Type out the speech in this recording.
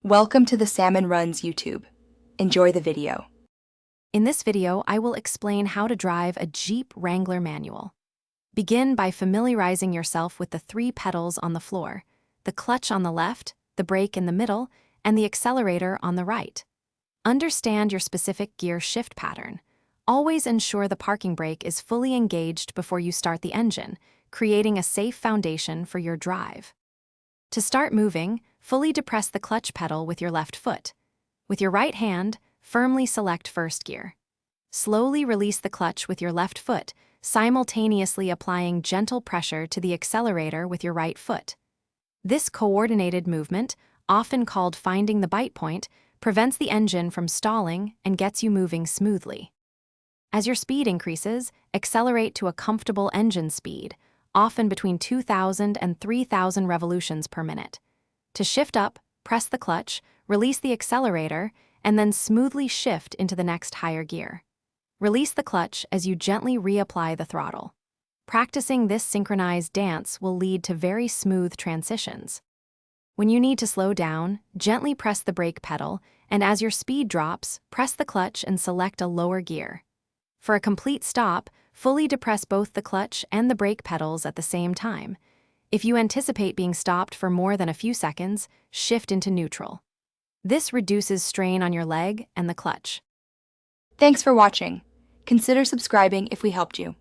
Welcome to the Salmon Runs YouTube. Enjoy the video. In this video, I will explain how to drive a Jeep Wrangler manual. Begin by familiarizing yourself with the 3 pedals on the floor, the clutch on the left, the brake in the middle, and the accelerator on the right. Understand your specific gear shift pattern. Always ensure the parking brake is fully engaged before you start the engine, creating a safe foundation for your drive. To start moving, fully depress the clutch pedal with your left foot. With your right hand, firmly select first gear. Slowly release the clutch with your left foot, simultaneously applying gentle pressure to the accelerator with your right foot. This coordinated movement, often called finding the bite point, prevents the engine from stalling and gets you moving smoothly. As your speed increases, accelerate to a comfortable engine speed, often between 2,000 and 3,000 revolutions per minute. To shift up, press the clutch, release the accelerator, and then smoothly shift into the next higher gear. Release the clutch as you gently reapply the throttle. Practicing this synchronized dance will lead to very smooth transitions. When you need to slow down, gently press the brake pedal, and as your speed drops, press the clutch and select a lower gear. For a complete stop, fully depress both the clutch and the brake pedals at the same time. If you anticipate being stopped for more than a few seconds, shift into neutral. This reduces strain on your leg and the clutch. Thanks for watching. Consider subscribing if we helped you.